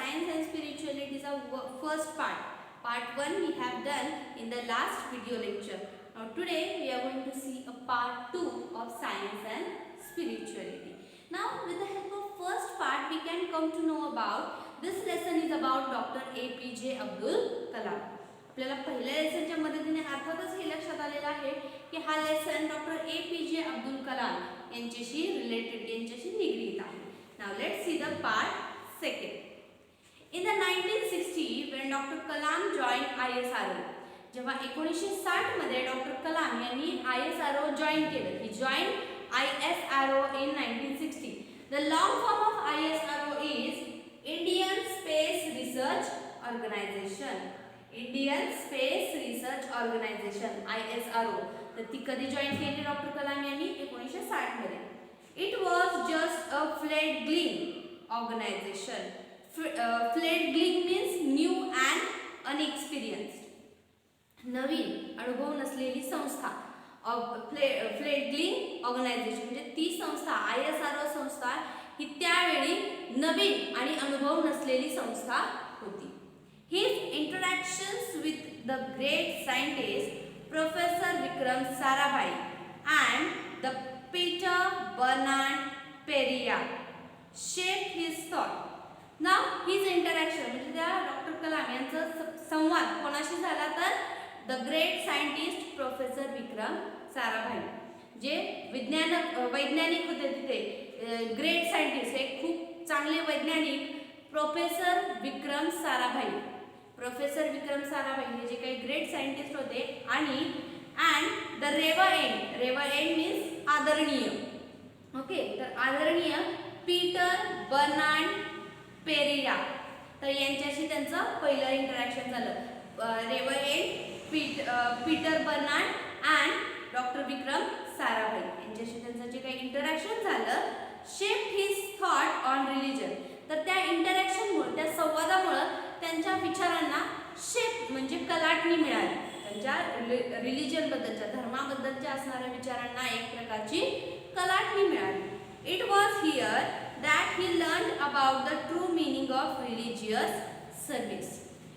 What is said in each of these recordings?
science and spirituality is our first part. Part 1 we have done in the last video lecture. Now today we are going to see a part 2 of science and spirituality. Now with the help of first part we can come to know about this lesson is about Dr. APJ Abdul Kalam. आपल्याला पहिल्या लेसनच्या मदतीने अर्थातच हे लक्षात आलेलं आहे की हा lesson doctor APJ Abdul Kalam यांच्याशी रिलेटेड यांच्याशी निगडीत आहे. Now let's see the part second. In the 1960 when Dr. Kalam joined ISRO, जेव्हा 1960 मध्ये डॉक्टर कलाम यांनी ISRO जॉइन केलं. He joined ISRO in 1960. The long form of ISRO is Indian Space Research Organization. Indian Space Research Organization ISRO. तर ती कधी join केली doctor Kalam यांनी 1960 मध्ये. It was just a fledgling organization. Fledgling means new and unexperienced. नवीन अनुभव नसलेली संस्था. फ्लेडग्लिंग organisation म्हणजे ती संस्था ISRO संस्था ही त्यावेळी नवीन आणि अनुभव नसलेली संस्था होती. His interactions with the great scientist Professor Vikram Sarabhai and the Peter Bernard Perea shaped his thought. Now his interaction म्हणजे त्या डॉक्टर कलाम यांचा संवाद कोणाशी झाला तर the great scientist professor Vikram Sarabhai जे वैज्ञानिक होते तिथे ग्रेट सायंटिस्ट हे खूप चांगले वैज्ञानिक प्रोफेसर विक्रम साराभाई हे जे काही ग्रेट सायंटिस्ट होते आणि अँड द रेव्हरंड मीन्स आदरणीय. ओके तर आदरणीय पीटर बर्नार्ड पेरेरा तर यांच्याशी त्यांचं पहिलं इंटरॅक्शन झालं. Peter Bernard and doctor Vikram Sarabhai यांच्याशी त्यांचं जे काही इंटरॅक्शन झालं shaped his thought on religion. तर त्या इंटरॅक्शनमुळे त्या संवादामुळे त्यांच्या विचारांना शेप म्हणजे कलाटणी मिळाली. त्यांच्या रिलिजन बद्दलच्या धर्माबद्दलच्या असणाऱ्या विचारांना एक प्रकारची कलाटणी मिळाली. It was here that he learn about the true meaning of religious service.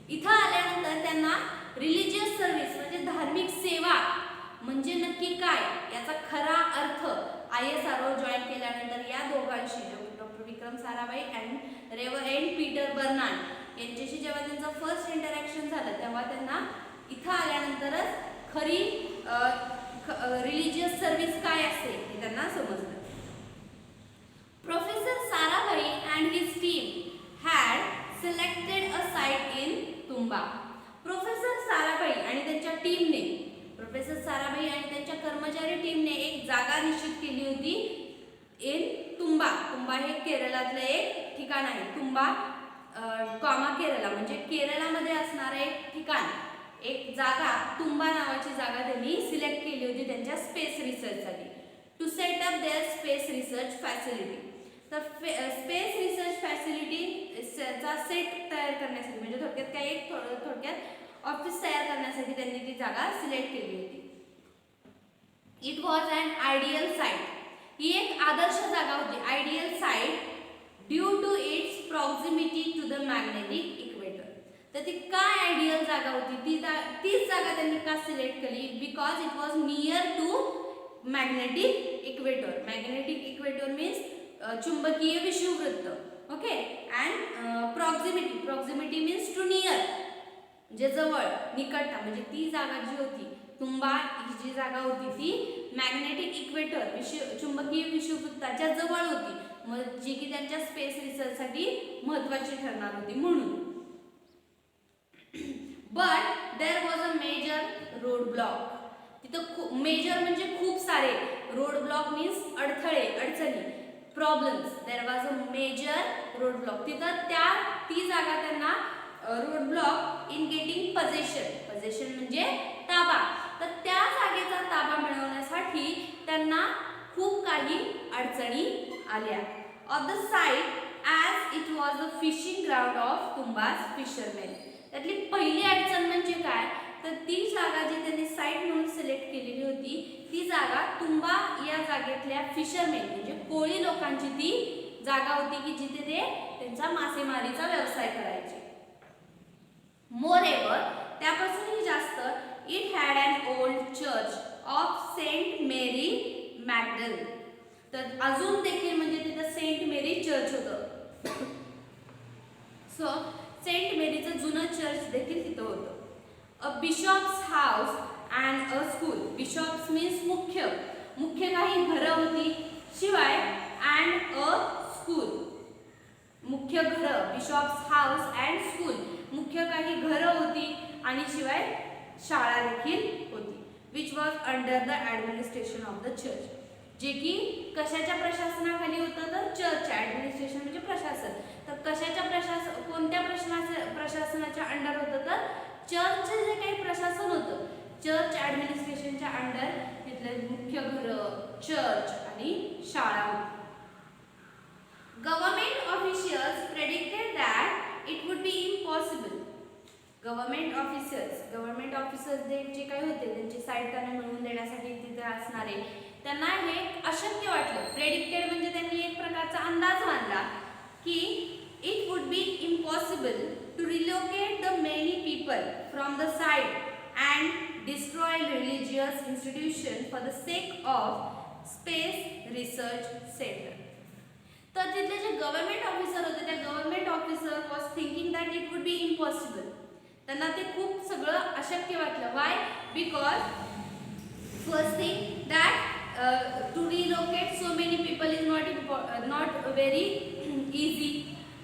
इथं आल्यानंतर त्यांना रिलिजियस सर्व्हिस म्हणजे धार्मिक सेवा म्हणजे नक्की काय याचा खरा अर्थ ISRO जॉईन केल्यानंतर या दोघांशी doctor Vikram Sarabhai and reverend Peter Bernard यांच्याशी जेव्हा त्यांचं फर्स्ट इंटरॅक्शन झालं तेव्हा त्यांना इथं आल्यानंतरच खरी रिलिजियस सर्व्हिस काय असते हे त्यांना समजलं. Professor Sarabhai and his team had selected a site in Thumba. Professor Sarabhai आणि त्यांच्या टीमने प्रोफेसर साराभाई आणि त्यांच्या कर्मचारी टीमने एक जागा निश्चित केली होती इन तुंबा. तुंबा हे केरळातलं एक ठिकाण आहे. तुंबा कॉमा केरला म्हणजे केरळामध्ये असणारं एक ठिकाण एक जागा तुंबा नावाची जागा त्यांनी सिलेक्ट केली होती त्यांच्या स्पेस रिसर्चसाठी. To set up their space research facility. तर स्पेस रिसर्च फॅसिलिटीचा सेट तयार करण्यासाठी म्हणजे थोडक्यात काय एक थोडक्यात ऑफिस तयार करण्यासाठी त्यांनी ती जागा सिलेक्ट केली होती. It was an ideal site. ही एक आदर्श जागा होती ideal site due to its proximity to the magnetic equator. तर ती काय आयडियल जागा होती तीच जागा त्यांनी का सिलेक्ट केली because it was near to magnetic equator. Magnetic equator means चुंबकीय विषुववृत्त. Okay and proximity means to near म्हणजे जवळ निकटता. म्हणजे ती जागा जी होती तुंबा ही जी जागा होती ती मॅग्नेटिक इक्वेटर चुंबकीय विषुववृत्ताच्या जवळ होती मग जी की त्यांच्या स्पेस रिसर्चसाठी महत्त्वाची ठरणार होती म्हणून. But there was a major roadblock. तिथं मेजर म्हणजे खूप सारे रोड ब्लॉक मीन्स अडथळे अडचणी problems. There was a major roadblock. तिथं ती जागा त्यांना roadblock in getting possession म्हणजे ताबा. तर त्या जागेचा ताबा मिळवण्यासाठी त्यांना खूप काही अडचणी आल्या. Of the site as it was a fishing ground of Thumba's fisherman. त्यातली पहिली अडचण म्हणजे काय तर ती जागा जी त्यांनी साइट म्हणून सिलेक्ट केलेली होती ती जागा तुंबा या जागेतल्या फिशरमॅन म्हणजे कोळी लोकांची ती जागा होती की जिथे ते त्यांचा मासेमारीचा व्यवसाय करायचे. मोरेवर त्यापासूनही जास्त it had an old church of saint Mary Magdalene. तर अजून देखील म्हणजे तिथं सेंट मेरी चर्च होतं. सो सेंट मेरीचं जुनं चर्च देखील तिथं होतं. A bishop's house and a school. Bishop's means मुख्य, मुख्य काही घरं होती, शिवाय अँड अ स्कूल, मुख्य घरं, बिशॉप्स हाऊस अँड स्कूल, मुख्य काही घरं होती आणि शिवाय शाळा देखील होती. Which was under the administration of the church. जे की कशाच्या प्रशासनाखाली होतं, तर चर्च. ॲडमिनिस्ट्रेशन म्हणजे प्रशासन. तर कशाच्या कोणत्या प्रशासनाच्या अंडर होतं, तर चर्चचे जे काही प्रशासन होतं, चर्च ॲडमिनिस्ट्रेशनच्या अंडर तिथले मुख्य घरं, चर्च आणि शाळा होती. Government officials predicted that it would be impossible. Government officers जे काही होते त्यांची साईड त्यांना मिळवून देण्यासाठी तिथे असणारे, त्यांना हे अशक्य वाटलं. प्रेडिक्टेड म्हणजे त्यांनी एक प्रकारचा अंदाज बांधला की it would be impossible to relocate the many people from the site and destroy religious institution for the sake of space research centre. तर तिथले जे गव्हर्नमेंट ऑफिसर होते, त्या government officer was thinking that it would be impossible. त्यांना ते खूप सगळं अशक्य वाटलं. Why? Because first thing that to relocate so many people is not very easy.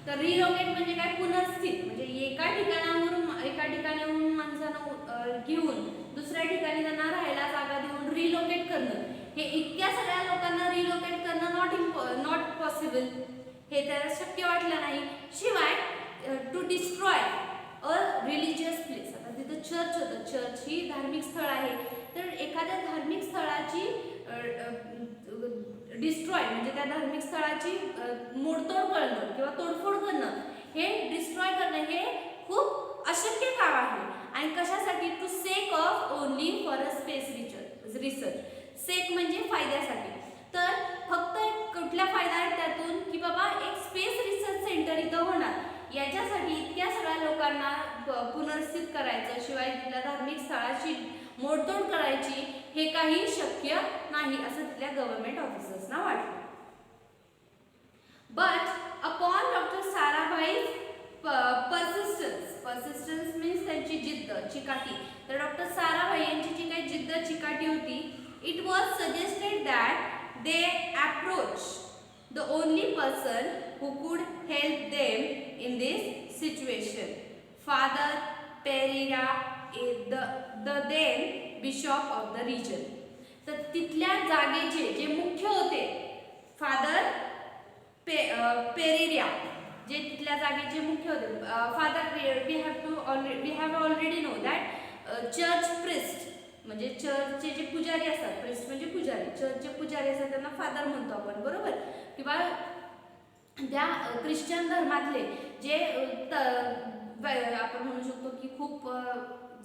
तर रिलोकेट म्हणजे काय? पुनर्स्थित. म्हणजे एका ठिकाणाहून माणसांना घेऊन दुसऱ्या ठिकाणी त्यांना राहायला जागा देऊन रिलोकेट करणं, हे इतक्या सगळ्या लोकांना रिलोकेट करणं नॉट पॉसिबल. हे त्याला शक्य वाटलं नाही. शिवाय to destroy a religious place. आता तिथं चर्च होतं. चर्च ही धार्मिक स्थळ आहे. तर एखाद्या धार्मिक स्थळाची डिस्ट्रॉय म्हणजे त्या धार्मिक स्थळाची मोडतोड करणं किंवा तोडफोड करणं, हे डिस्ट्रॉय करणं हे खूप अशक्य काम आहे. आणि कशासाठी? To sake of only for a space research. Sake म्हणजे फायद्यासाठी. तर फक्त कुठला फायदा आहे त्यातून की बाबा एक स्पेस रिसर्च सेंटर इथं होणार, याच्यासाठी इतक्या सगळ्या लोकांना पुनर्स्थित करायचं, शिवाय तिथल्या धार्मिक स्थळाची मोडतोड करायची, हे काही शक्य नाही असं तिथल्या गव्हर्नमेंट ऑफिसर्सना वाटलं. But upon doctor Sarabhai persistence means त्यांची जिद्द, चिकाटी. तर डॉक्टर साराभाई यांची जी काही जिद्द चिकाटी होती, it was suggested that they approach the only person who could help them in this situation, father Pereira the then bishop of the region. तर तिथल्या जागेचे जे मुख्य होते, फादर पेरेरा, जे तिथल्या जागेचे मुख्य होते, father we have already know that church priest म्हणजे चर्चचे जे पुजारी असतात, प्रिस्ट म्हणजे पुजारी, चर्चचे पुजारी असतात त्यांना फादर म्हणतो आपण, बरोबर. किंवा त्या ख्रिश्चन धर्मातले जे आपण म्हणू शकतो की खूप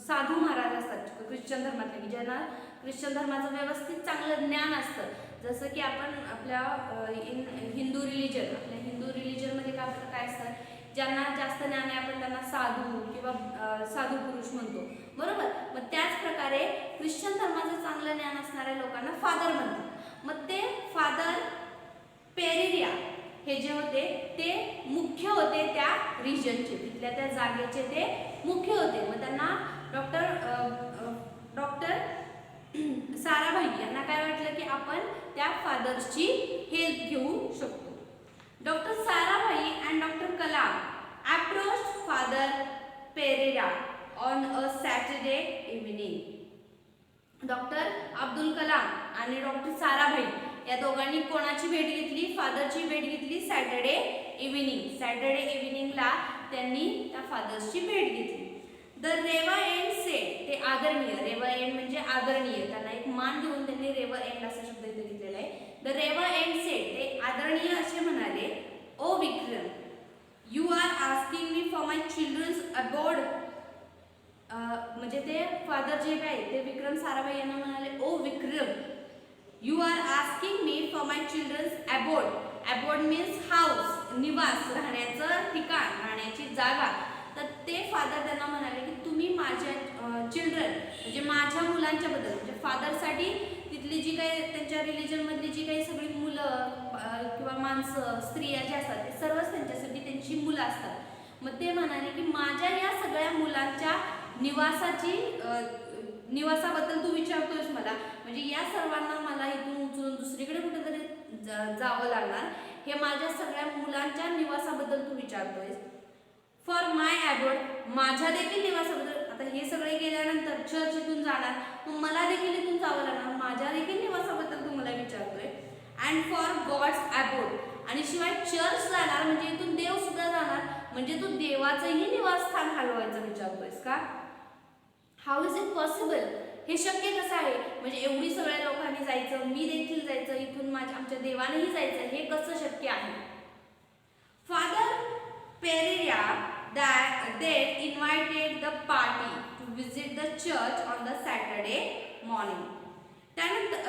साधू महाराज असतात ख्रिश्चन धर्मातले, की ज्यांना ख्रिश्चन धर्माचं व्यवस्थित चांगलं ज्ञान असतं. जसं की आपण आपल्या हिंदू रिलिजनमध्ये काय असतं, ज्यांना जास्त ज्ञान आहे आपण त्यांना साधू किंवा साधू पुरुष म्हणतो, बरोबर. मग त्याच प्रकारे ख्रिश्चन धर्माचं चांगलं ज्ञान असणाऱ्या लोकांना फादर म्हणतात. मग ते फादर पेरेरा हे जे होते ते मुख्य होते त्या रिजनचे, तिथल्या त्या जागेचे ते मुख्य होते. मग त्यांना डॉक्टर साराभाई यांना काय वाटलं की आपण त्या फादर्सची हेल्प घेऊ शकतो. Doctor Sarabhai and doctor Kalam approached father Pereira on a Saturday evening. Doctor Abdul Kalam आणि डॉक्टर साराभाई या दोघांनी कोणाची भेट घेतली? फादरची भेट घेतली सॅटरडे इव्हिनिंगला त्यांनी त्या फादर्सची भेट घेतली. द रेव्हरंड सेड, ते आदरणीय, रेव्हरंड म्हणजे आदरणीय, त्यांना एक मान देऊन त्यांनी रेव्हरंड असा शब्द इथे घेतलेला आहे. द रेव्हरंड सेड, ते आदरणीय असे म्हणाले, oh Vikram, you are asking me for my children's abode. म्हणजे ते फादर जे काय ते विक्रम साराभाई यांना म्हणाले, oh Vikram, you are asking me for my children's abode abode means house, निवास, राहण्याचं ठिकाण, राहण्याची जागा. तर ते फादर त्यांना म्हणाले की तुम्ही माझ्या चिल्ड्रन म्हणजे माझ्या मुलांच्या बद्दल, म्हणजे फादरसाठी तिथली जी काही त्यांच्या रिलिजनमधली जी काही सगळी मुलं किंवा माणसं, स्त्रिया ज्या असतात ते सर्वच त्यांच्यासाठी त्यांची मुलं असतात. मग ते म्हणाले की माझ्या या सगळ्या मुलांच्या निवासाबद्दल तू विचारतोयस मला, म्हणजे या सर्वांना मला इथून उचलून दुसरीकडे कुठेतरी जावं लागणार, हे माझ्या सगळ्या मुलांच्या निवासाबद्दल तू विचारतोयस. फॉर माय ॲबोर्ड, माझ्या देखील निवासाबद्दल. आता हे सगळे गेल्यानंतर चर्च इथून जाणार, मग मला देखील इथून जावं लागणार, माझ्या देखील निवासाबद्दल तू मला विचारतोय. अँड फॉर गॉड्स ॲबोर्ड, आणि शिवाय चर्च जाणार म्हणजे इथून देव सुद्धा जाणार, म्हणजे तू देवाचंही निवासस्थान हलवायचं विचारतोयस का? हाऊ इज इट पॉसिबल, हे शक्य कसं आहे? म्हणजे एवढी सगळ्या लोकांनी जायचं, मी देखील जायचं, इथून आमच्या देवानेही जायचं, हे कसं शक्य आहे? Father Pereira that invited the party to visit the church on the Saturday morning. त्यानंतर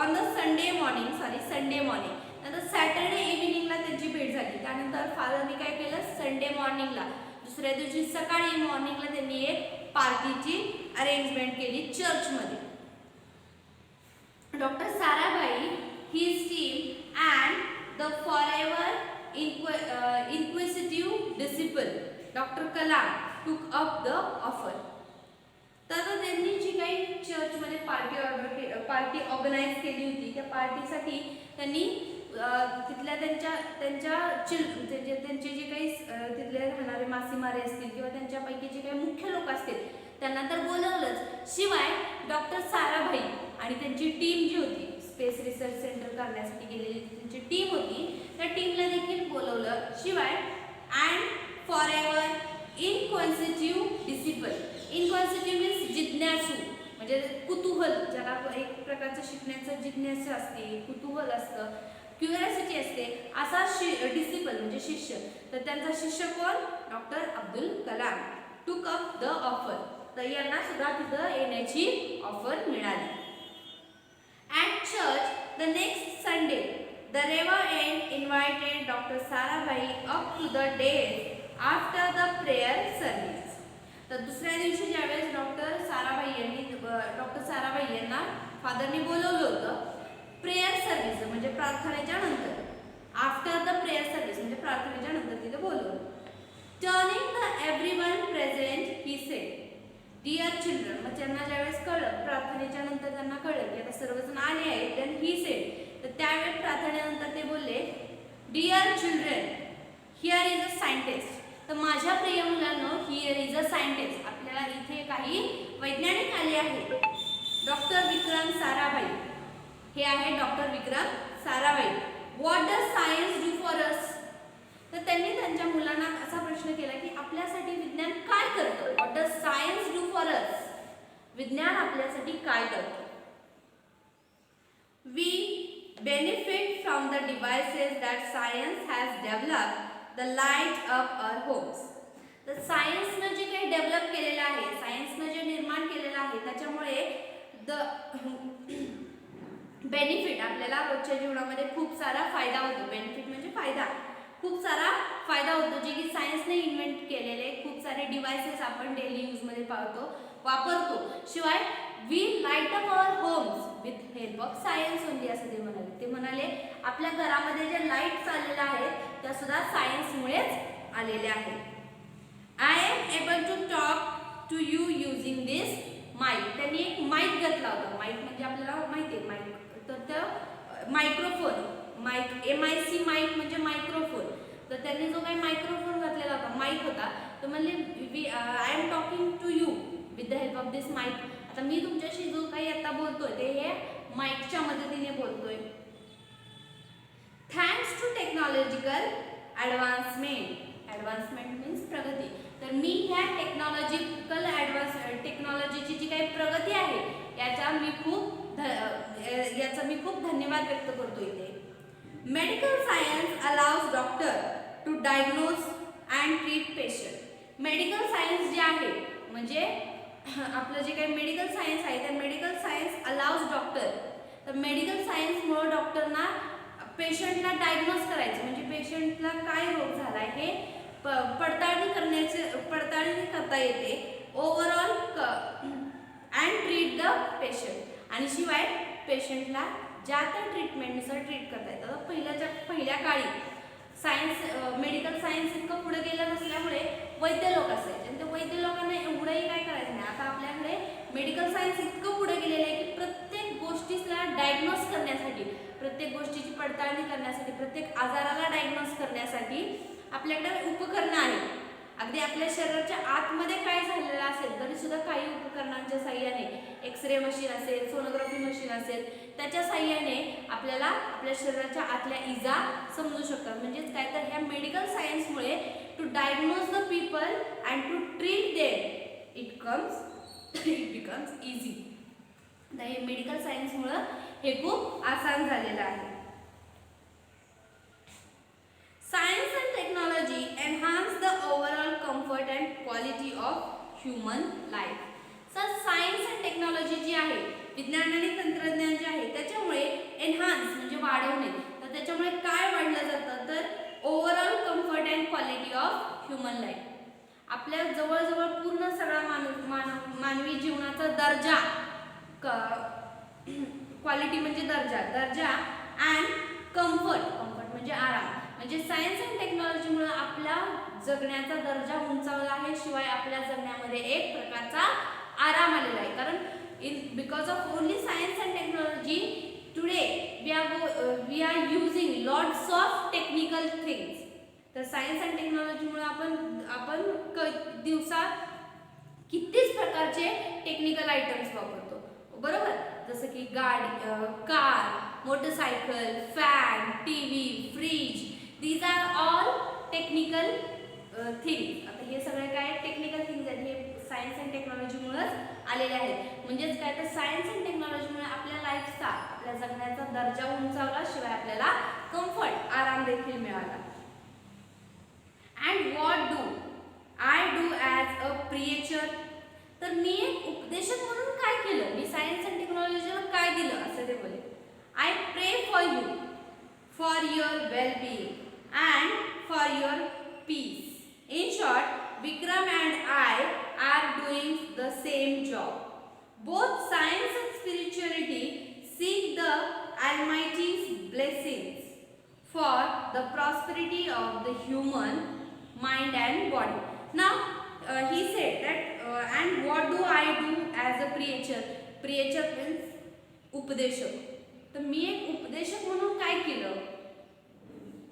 ऑन द संडे मॉर्निंग, नंतर सॅटर्डे इव्हिनिंगला त्यांची भेट झाली. त्यानंतर फादरनी काय केलं, संडे मॉर्निंगला, दुसऱ्या दिवशी सकाळी मॉर्निंगला त्यांनी एक पार्टीची अरेंजमेंट केली चर्चमध्ये. Doctor Sarabhai, his team and the forever inquisitive disciple doctor Kalam टूक अप द ऑफर. तर त्यांनी जी काही चर्चमध्ये पार्टी ऑर्गनाईज केली होती, त्या पार्टीसाठी त्यांनी तिथल्या त्यांचे जे काही तिथले राहणारे मासेमारी असतील किंवा त्यांच्यापैकी जे काही मुख्य लोक असतील त्यांना तर बोलवलंच, शिवाय डॉक्टर साराभाई आणि त्यांची टीम जी होती, स्पेस रिसर्च सेंटर करण्यासाठी गेलेली त्यांची टीम होती, त्या टीमला देखील बोलवलं. शिवाय अँड फॉरएव्हर इनक्वेन्सिटिव्ह डिसिपल, इनक्वेन्सिटिव्ह मीन्स जिज्ञासू, म्हणजे कुतूहल, ज्याला एक प्रकारचं शिकण्याचं जिज्ञासा असते, कुतूहल असतं, क्युरिओसिटी असते, असा डिसिपल म्हणजे शिष्य. तर त्यांचा शिष्य कोण? डॉक्टर अब्दुल कलाम. टूक अप द ऑफर, तर यांना सुद्धा तिथं येण्याची ऑफर मिळाली. At church the next Sunday, the Reverend invited Dr. Sarabhai up to the dais after the prayer service. तर दुसऱ्या दिवशी ज्यावेळेस डॉक्टर साराभाई यांना फादरनी बोलवलं होतं प्रेयर सर्व्हिस म्हणजे प्रार्थनेच्या नंतर, आफ्टर द प्रेयर सर्व्हिस म्हणजे प्रार्थनेच्या नंतर तिथे बोलवलं. Turning the everyone present he said, dear children, मग त्यांना ज्यावेळेस कळलं प्रार्थनेच्या नंतर त्यांना कळलं की आता सर्वजण आले आहेत, देन ही सेड, तर त्यावेळेस प्रार्थनेनंतर ते बोलले, dear children, here is a scientist. तर माझ्या प्रिय मुलांनो, हिअर इज अ सायंटिस्ट, आपल्याला इथे काही वैज्ञानिक आले आहेत. डॉक्टर विक्रम साराभाई, हे आहे doctor Vikram Sarabhai. What does science do for अस? तर त्यांनी त्यांच्या मुलांना असा प्रश्न केला की आपल्यासाठी विज्ञान काय करतं? What does science do for us? विज्ञान आपल्यासाठी काय करतं? We benefit from the devices that science has developed the light up our homes. तर सायन्सनं जे काही डेव्हलप केलेलं आहे, सायन्सनं जे निर्माण केलेलं आहे, त्याच्यामुळे बेनिफिट आपल्याला रोजच्या जीवनामध्ये खूप सारा फायदा होतो. बेनिफिट म्हणजे फायदा, खूप सारा फायदा होतो, जे की सायन्सने इन्व्हेंट केलेले खूप सारे डिव्हाइसेस आपण डेली यूजमध्ये वापरतो. शिवाय we light up our homes with help of science only, असं ते म्हणाले. ते म्हणाले आपल्या घरामध्ये जे लाईट चाललेल्या आहेत त्या सुद्धा सायन्समुळेच आलेल्या आहेत. I am able to talk to you using this mic. त्यांनी एक माईक घेतला होता. माईक म्हणजे आपल्याला माहिती आहे माईक, तर त्या मायक्रोफोन, माईक MIC माईक म्हणजे मायक्रोफोन. तर त्यांनी जो काही मायक्रोफोन घातलेला होता, माईक होता, तर म्हणले I am talking to you with the help of this mic. आता मी तुमच्याशी जो काही आता बोलतोय ते हे माईकच्या मदतीने बोलतोय. Thanks to technological advancement means प्रगती. तर मी ह्या टेक्नॉलॉजीची जी काही प्रगती आहे याचा मी खूप धन्यवाद व्यक्त करतो इथे. Medical science allows doctor to diagnose and treat patient. Medical science जे आहे म्हणजे आपलं जे काही मेडिकल सायन्स आहे, तर मेडिकल सायन्स अलाउज डॉक्टर. तर मेडिकल सायन्समुळे डॉक्टरना पेशंटला डायग्नोज करायचं म्हणजे पेशंटला काय रोग झाला हे पडताळणी करता येते overall and treat the patient आणि शिवाय पेशंटला ज्या त्या ट्रीटमेंटनुसार ट्रीट करता येतं. पहिल्या काळी सायन्स मेडिकल सायन्स इतकं पुढे गेलं नसल्यामुळे वैद्य लोक असायचे आणि ते वैद्य लोकांना एवढंही काय करायचं नाही. आता आपल्याकडे मेडिकल सायन्स इतकं पुढे गेलेलं आहे की प्रत्येक गोष्टीला डायग्नोज करण्यासाठी, प्रत्येक गोष्टीची पडताळणी करण्यासाठी, प्रत्येक आजाराला डायग्नोज करण्यासाठी आपल्याकडे उपकरणं आहेत. अगदी आपल्या शरीराच्या आतमध्ये काय झालेलं असेल तरी सुद्धा काही उपकरणांच्या साहाय्याने, एक्सरे मशीन असेल, सोनोग्राफी मशीन असेल, त्याच्या साहाय्याने आपल्याला आपल्या शरीराच्या आतल्या इजा समजू शकतात. म्हणजेच काय तर ह्या मेडिकल सायन्समुळे to diagnose the people and to treat them it becomes easy. हे मेडिकल सायन्समुळं हे खूप आसान झालेलं आहे. Science and technology enhance the overall comfort and quality of human life. Sir science and technology जी आहे, विज्ञान आणि तंत्रज्ञान जे आहे त्याच्यामुळे एनहान्स म्हणजे वाढवणे, तर त्याच्यामुळे काय वाढलं जातं तर overall comfort and quality of human life. आपल्या जवळजवळ पूर्ण सगळा मानवी जीवनाचा दर्जा, क्वालिटी म्हणजे दर्जा अँड कम्फर्ट म्हणजे आराम, म्हणजे सायन्स अँड टेक्नॉलॉजीमुळे आपला जगण्याचा दर्जा उंचावला आहे. शिवाय आपल्या जगण्यामध्ये एक प्रकारचा आराम आलेला आहे. कारण because of only science and technology today we are using lots of technical things. तर सायन्स अँड टेक्नॉलॉजीमुळे आपण दिवसा कितीच प्रकारचे टेक्निकल आयटम्स वापरतो, बरोबर. जसं की गाडी, car, motorcycle, fan, TV, fridge, these are all technical things. आता हे सगळे काय टेक्निकल थिंग्स आहेत, हे सायन्स अँड टेक्नॉलॉजीमुळेच आलेले आहेत. म्हणजेच काय तर सायन्स अँड टेक्नॉलॉजीमुळे आपल्या लाईफचा, आपल्या जगण्याचा दर्जा उंचावला, शिवाय आपल्याला कम्फर्ट, आराम देखील मिळाला. And what do I do as a preacher. तर मी एक उपदेशक म्हणून काय केलं, मी सायन्स अँड टेक्नॉलॉजीला काय दिलं असं ते बोले. I pray for you, for your wellbeing and for your peace. In short, Vikram and I are doing the same job. Both science and spirituality seek the Almighty's blessings for the prosperity of the human mind and body. Now, he said that and what do I do as a preacher? Preacher means उपदेशक. तर मी एक उपदेशक म्हणून काय केलं,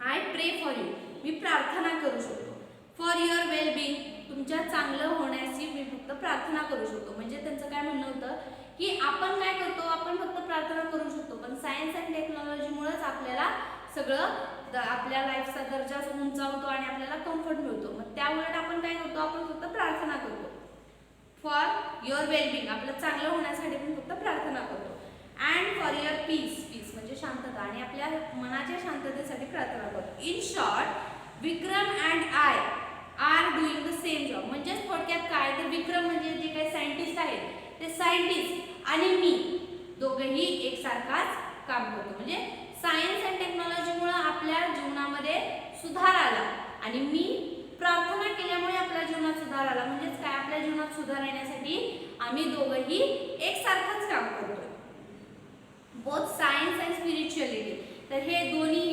I pray for you, मी प्रार्थना करू शकतो. फॉर युअर वेल-बीइंग, तुमच्या चांगलं होण्याची मी फक्त प्रार्थना करू शकतो. म्हणजे त्यांचं काय म्हणणं होतं की आपण काय करतो, आपण फक्त प्रार्थना करू शकतो, पण सायन्स अँड टेक्नॉलॉजीमुळेच आपल्याला सगळं आपल्या लाईफचा दर्जा उंचावतो आणि आपल्याला कम्फर्ट मिळतो. मग त्यामुळे आपण काय करतो, आपण फक्त प्रार्थना करतो. फॉर युअर वेल-बीइंग, आपलं चांगलं होण्यासाठी आपण फक्त प्रार्थना करतो. अँड फॉर युअर पीस म्हणजे शांतता, आणि आपल्या मनाच्या शांततेसाठी प्रार्थना करतो. In short, Vikram and I are doing the same job. म्हणजेच थोडक्यात काय तर विक्रम म्हणजे जे काही सायंटिस्ट आहेत ते सायंटिस्ट आणि मी दोघंही एकसारखाच काम करतो. म्हणजे सायन्स अँड टेक्नॉलॉजीमुळे आपल्या जीवनामध्ये सुधार आला आणि मी प्रार्थना केल्यामुळे आपल्या जीवनात सुधार आला. म्हणजेच काय, आपल्या जीवनात सुधार येण्यासाठी आम्ही दोघंही एकसारखंच काम करतो. बोथ सायन्स अँड स्पिरिच्युअलिटी, तर हे दोन्ही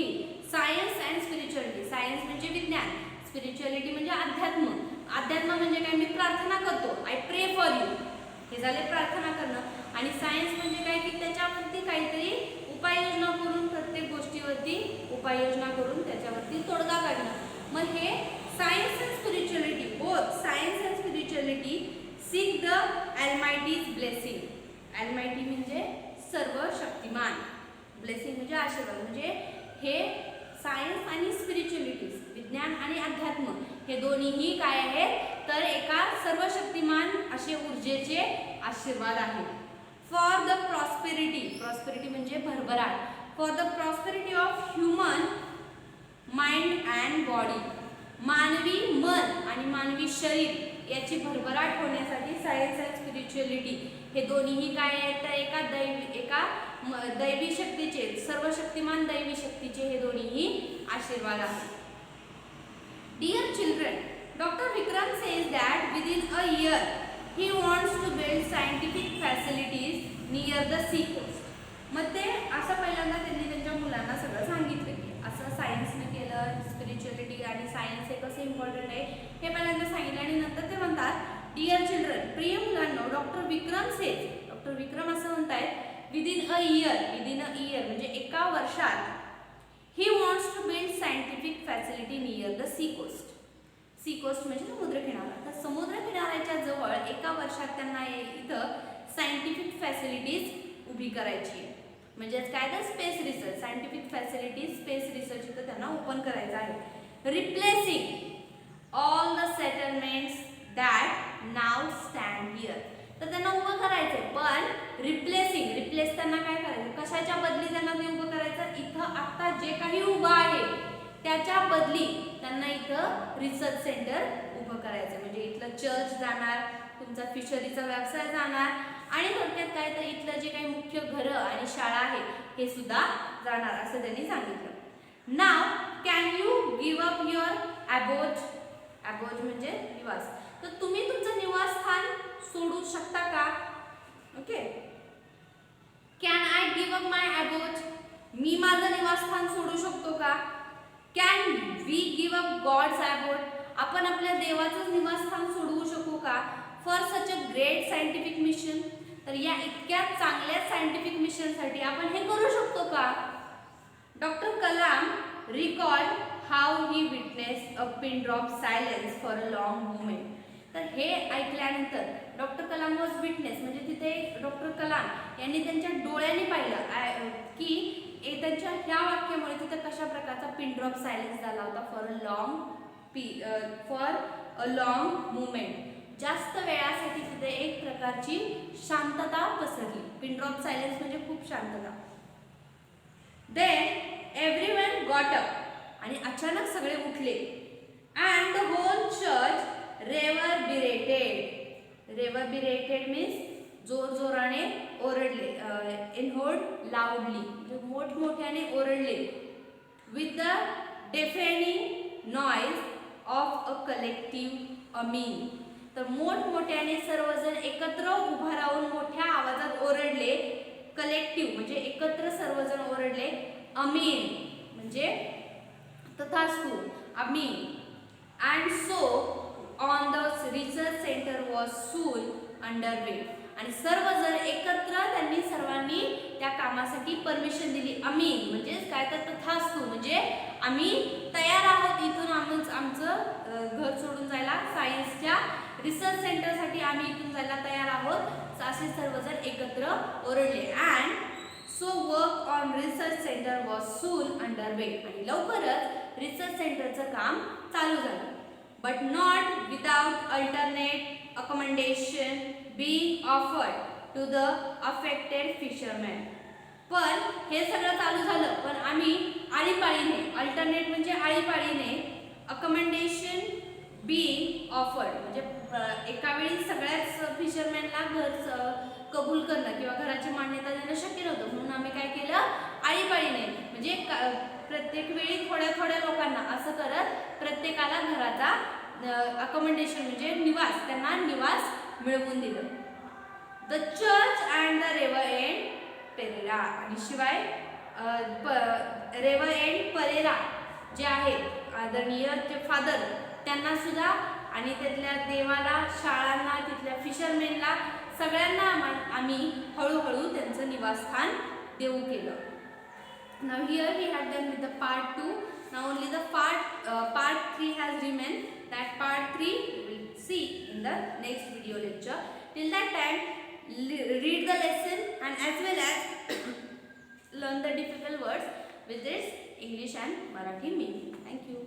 सायन्स अँड स्पिरिच्युअलिटी, सायन्स म्हणजे विज्ञान, स्पिरिच्युअलिटी म्हणजे अध्यात्म. अध्यात्म म्हणजे काय, मी प्रार्थना करतो, आय प्रे फॉर यू, हे झाले प्रार्थना करणं. आणि सायन्स म्हणजे काय की त्याच्यावरती काहीतरी उपाययोजना करून, प्रत्येक गोष्टीवरती उपाययोजना करून त्याच्यावरती तोडगा काढणं. मग हे science and spirituality, both science and spirituality seek the almighty's blessing. Almighty म्हणजे सर्व शक्तिमान, ब्लेसिंग म्हणजे आशीर्वाद. म्हणजे हे सायन्स आणि स्पिरिच्युअलिटी, विज्ञान आणि अध्यात्म, हे दोन्हीही काय आहेत तर एका सर्वशक्तिमान असे ऊर्जेचे आशीर्वाद आहेत. फॉर द प्रॉस्पेरिटी म्हणजे भरभराट, for the prosperity of human mind and body. मानवी मन आणि मानवी शरीर याची भरभराट होण्यासाठी सायन्स अँड स्पिरिच्युअलिटी हे दोन्हीही काय आहेत तर एका दैवी शक्तीचे, सर्वशक्तिमान दैवी शक्तीचे हे दोन्हीही आशीर्वाद आहेत. Dear children, doctor Vikram says that within a year he wants to build scientific facilities near the sea coast. मग ते असं पहिल्यांदा त्यांनी त्यांच्या मुलांना सगळं सांगितलं की असं सायन्सनं केलं, स्पिरिच्युअलिटी आणि सायन्स हे कसं इम्पॉर्टंट आहे हे पहिल्यांदा सांगितलं. आणि नंतर ते म्हणतात डिअर चिल्ड्रन, प्रिय मुलांनो, doctor Vikram says, doctor Vikram असं म्हणतायत विदिन अ इयर म्हणजे एका वर्षात he wants to build scientific facility near the sea coast. Sea coast म्हणजे समुद्र किनारा. तर समुद्र किनाऱ्याच्या जवळ एका वर्षात त्यांना इथं सायंटिफिक फॅसिलिटीज उभी करायची आहे. म्हणजेच काय तर space research, scientific facilities space research इथं त्यांना ओपन करायचं आहे. Replacing all the settlements that now stand here. तर त्यांना उभं करायचं, पण रिप्लेस त्यांना काय करायचं, कशाच्या बदली त्यांना ते उभं करायचं, इथं आता जे काही उभं आहे त्याच्या बदली त्यांना इथं रिसर्च सेंटर उभं करायचं. म्हणजे इथलं चर्च जाणार, तुमचा फिशरीचा व्यवसाय जाणार आणि थोडक्यात काय तर इथलं जे काही मुख्य घरं आणि शाळा आहे हे सुद्धा जाणार असं त्यांनी सांगितलं. Now can you give up your abode म्हणजे निवास. तर तुम्ही तुमचं निवासस्थान सोडू शकता का? Okay, can I give up my abode, मी माझं निवासस्थान सोडू शकतो का? Can we give up God's abode, आपण आपल्या देवाचं निवासस्थान सोडवू शकू का? For such a great scientific mission, तर या इतक्या चांगल्या सायंटिफिक मिशनसाठी आपण हे करू शकतो का? Doctor Kalam record how he witness a pin drop silence for a long moment. तर हे ऐकल्यानंतर डॉक्टर कलाम वॉज विटनेस म्हणजे तिथे डॉक्टर कलाम यांनी त्यांच्या डोळ्यांनी पाहिलं की त्यांच्या ह्या वाक्यामुळे तिथे कशा प्रकारचा पिन ड्रॉप सायलेन्स झाला होता फॉर अ लॉंग मुमेंट. जास्त वेळासाठी तिथे एक प्रकारची शांतता पसरली. पिन ड्रॉप सायलेन्स म्हणजे खूप शांतता. देन एव्हरीवन गॉट अप, आणि अचानक सगळे उठले. And the whole church reverberated means जोरजोराने ओरडले, इनहोर्ड लाऊडली म्हणजे मोठमोठ्याने ओरडले. With the deafening noise of a collective amen. तर मोठमोठ्याने सर्वजण एकत्र उभा राहून मोठ्या आवाजात ओरडले. कलेक्टिव्ह म्हणजे एकत्र सर्वजण ओरडले. अमीन म्हणजे तथास्तु, amen. And so on the research centre was soon underway. आणि सर्वजण एकत्र त्यांनी सर्वांनी त्या कामासाठी परमिशन दिली. अमीन म्हणजे काय तर तथास्तु म्हणजे आम्ही तयार आहोत इथून आमचं घर सोडून जायला, सायन्सच्या रिसर्च सेंटरसाठी आम्ही इथून जायला तयार आहोत असे सर्वजण एकत्र ओरडले. And so work on research centre was soon underway. आणि लवकरच रिसर्च सेंटरचं काम चालू झालं. But not without alternate accommodation being offered to the affected fishermen. पण हे सगळं चालू झालं, पण आम्ही आळीपाळीने, अल्टरनेट म्हणजे आळीपाळीने, अकोमोडेशन बीइंग ऑफर्ड म्हणजे एका वेळी सगळ्याच फिशरमॅनला घर कबूल करणं किंवा घराची मान्यता देणं शक्य नव्हतं. म्हणून आम्ही काय केलं, आळीपाळीने म्हणजे प्रत्येक वेळी थोड्या थोड्या लोकांना असं करत प्रत्येकाला घराचा अकोमोडेशन म्हणजे निवास, त्यांना निवास मिळवून दिलं. The church and the reverend Pereira. आणि शिवाय रेव्हर एंड परेरा जे आहेत आदरणीय ते फादर त्यांना सुद्धा आणि तिथल्या देवाला, शाळांना, तिथल्या फिशरमेनला सगळ्यांना आम्ही हळूहळू त्यांचं निवासस्थान देऊ केलं. Now here we have done with the part 2. Now only the part 3 has remained. That part 3 we will see in the next video lecture. Till that time, read the lesson and as well as learn the difficult words with this English and Marathi meaning. Thank you.